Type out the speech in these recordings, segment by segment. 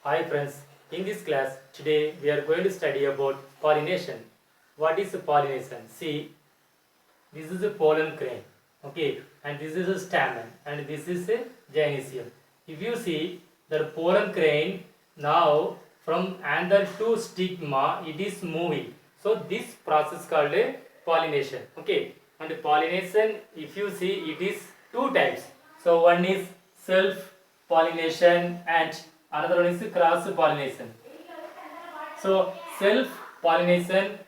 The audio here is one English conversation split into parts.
Hi friends, in this class today we are going to study about pollination. What is pollination? See, this is a pollen grain, okay, and this is a stamen, and this is a gynecium. If you see the pollen grain now from anther to stigma, it is moving. So this process called a pollination, okay. And pollination, if you see, it is two types. So one is self pollination and another one is cross pollination. So self pollination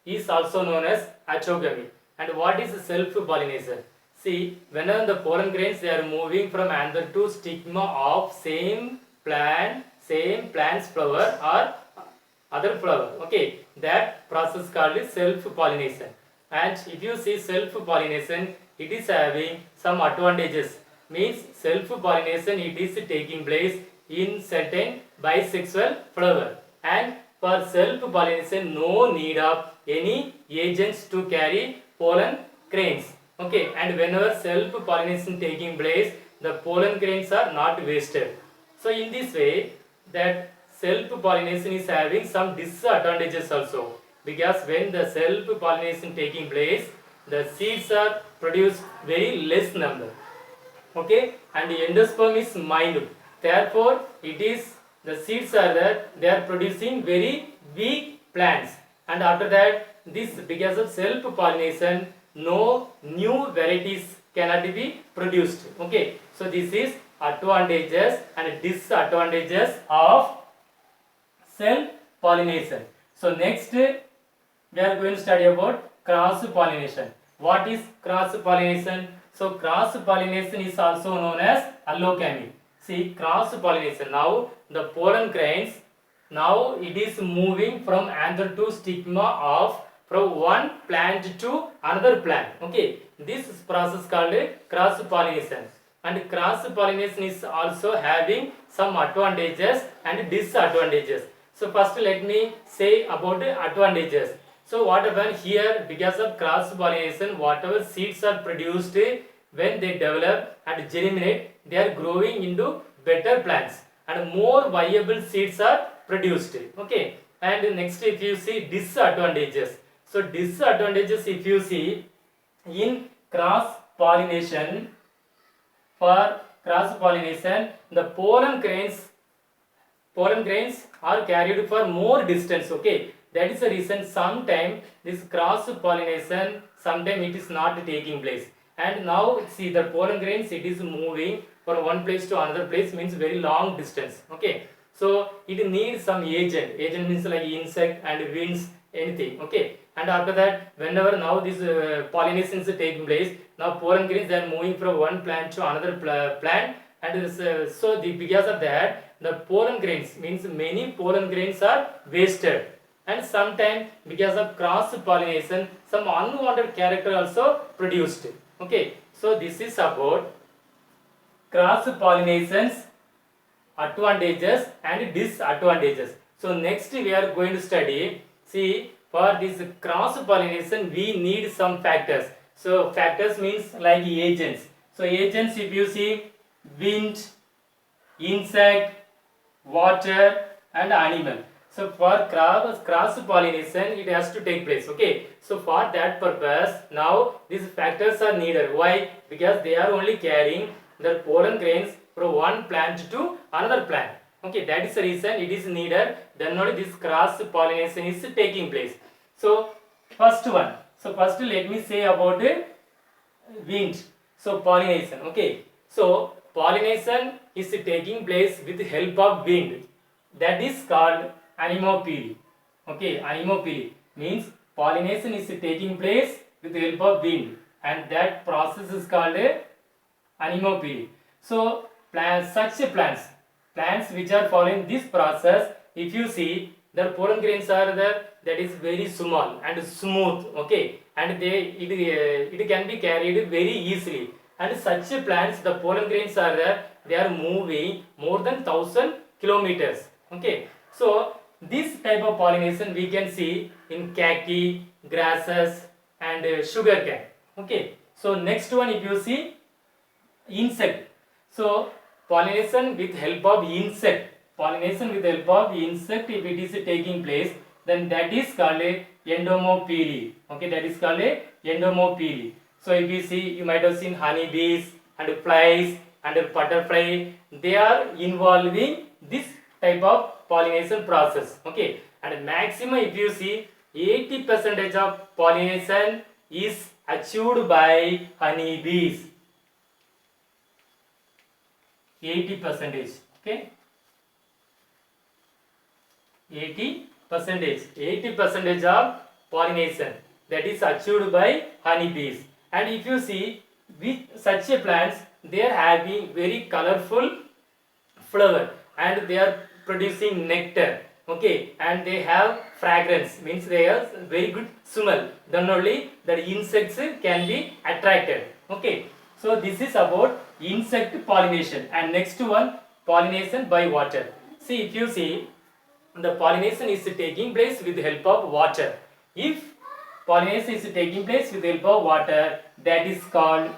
is also known as autogamy. And what is self pollination? See, whenever the pollen grains they are moving from anther to stigma of same plant's flower or other flower. Okay, that process called self pollination. And if you see self pollination, it is having some advantages. Means self pollination it is taking place in certain bisexual flower, and for self pollination no need of any agents to carry pollen grains. Okay, and whenever self pollination taking place, the pollen grains are not wasted. So in this way, that self pollination is having some disadvantages also, because when the self pollination taking place, the seeds are produced very less number, okay, and the endosperm is minute, therefore it is the seeds are that they are producing very weak plants, and after that this because of self pollination no new varieties cannot be produced. Okay, so this is advantages and disadvantages of self pollination. So next we are going to study about cross pollination. What is cross pollination? So cross pollination is also known as allogamy. See, cross pollination, now the pollen grains, now it is moving from anther to stigma of from one plant to another plant. Okay, this process called cross pollination, and cross pollination is also having some advantages and disadvantages. So first let me say about the advantages. So what happens here, because of cross pollination, whatever seeds are produced, when they develop and germinate, they are growing into better plants and more viable seeds are produced. Okay, and next if you see disadvantages. So disadvantages, if you see in cross pollination, for cross pollination the pollen grains are carried for more distance. Okay, that is the reason sometimes this cross pollination sometimes it is not taking place, and now see the pollen grains it is moving from one place to another place, means very long distance. Okay, so it needs some agent means like insect and winds, anything. Okay, and after that whenever now this pollination is taking place, now pollen grains they are moving from one plant to another plant, and this, so because of that the pollen grains means many pollen grains are wasted, and sometimes because of cross pollination some unwanted character also produced. Okay, so this is about cross pollinations advantages and disadvantages. So next we are going to study, see, for this cross pollination we need some factors. So factors means like agents. So agents, if you see, wind, insect, water and animal. So for cross pollination it has to take place. Okay, so for that purpose now these factors are needed. Why? Because they are only carrying the pollen grains from one plant to another plant. Okay, that is the reason it is needed, then only this cross pollination is taking place. So first one, so first let me say about wind. So pollination. Okay, so pollination is taking place with the help of wind, that is called anemopily. Okay, anemopily means pollination is taking place with the help of wind, and that process is called anemopily. So plants which are following this process, if you see the pollen grains are there, that is very small and smooth. Okay, and it can be carried very easily, and such plants the pollen grains are there, they are moving more than 1000 kilometers. Okay, so this type of pollination we can see in cacti, grasses and sugar cane. Okay, so next one if you see insect. So pollination with help of insect pollination with the help of insect, if it is taking place, then that is called a endomopily. Okay, that is called a endomopily. So if you see, you might have seen honeybees and flies and butterfly, they are involving this type of pollination process. Okay, and maximum if you see 80% of pollination is achieved by honeybees. 80%. Okay, 80% of pollination that is achieved by honeybees. And if you see, with such a plants, they are having very colorful flower and they are producing nectar. Okay, and they have fragrance, means they have very good smell, then only the insects can be attracted. Okay, so this is about insect pollination. And next one, pollination by water. See, if you see, the pollination is taking place with the help of water. If pollination is taking place with the help of water, that is called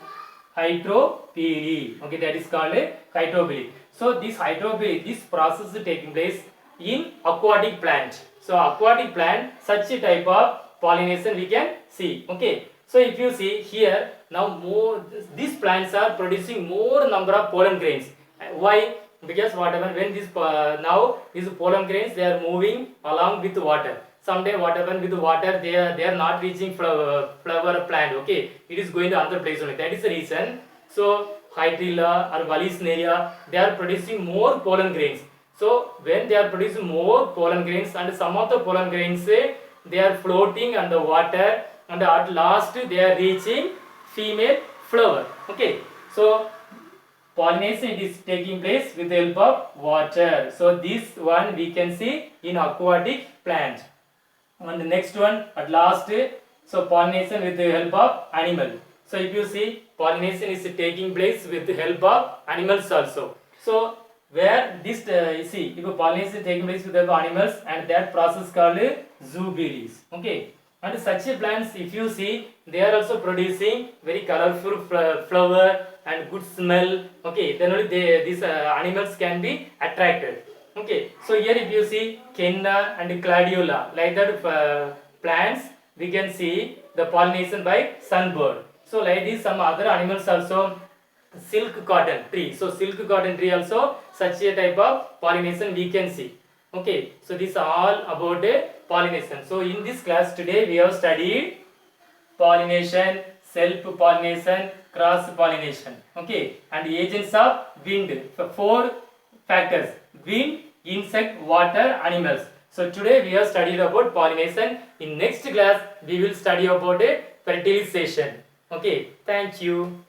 hydropily. Okay, that is called a hydropily. So this hydropily, this process is taking place in aquatic plant. So aquatic plant, such a type of pollination we can see. Okay, so if you see here, now more these plants are producing more number of pollen grains. Why? Because what happens when this now these pollen grains, they are moving along with water. Someday what happens with the water, they are not reaching flower plant. Okay, it is going to other place only. That is the reason. So Hydrilla or Vallisneria, they are producing more pollen grains. So when they are producing more pollen grains, and some of the pollen grains, they are floating on the water, and at last they are reaching female flower. Okay, so pollination is taking place with the help of water. So this one we can see in aquatic plant. And the next one at last, so pollination with the help of animal. So if you see, pollination is taking place with the help of animals also. So where this you see, if pollination is taking place with the help of animals, and that process called zooberries. Okay, and such plants, if you see, they are also producing very colorful flower and good smell. Okay, then only these animals can be attracted. Okay, so here if you see Kenna and Gladiola, like that plants, we can see the pollination by sunbird. So like this, some other animals also, silk cotton tree. So silk cotton tree also, such a type of pollination we can see. Okay, so this is all about pollination. So in this class today we have studied pollination, self-pollination, cross-pollination. Okay, and agents of wind. So 4 factors: wind, insect, water, animals. So today we have studied about pollination. In next class we will study about fertilization. Okay, thank you.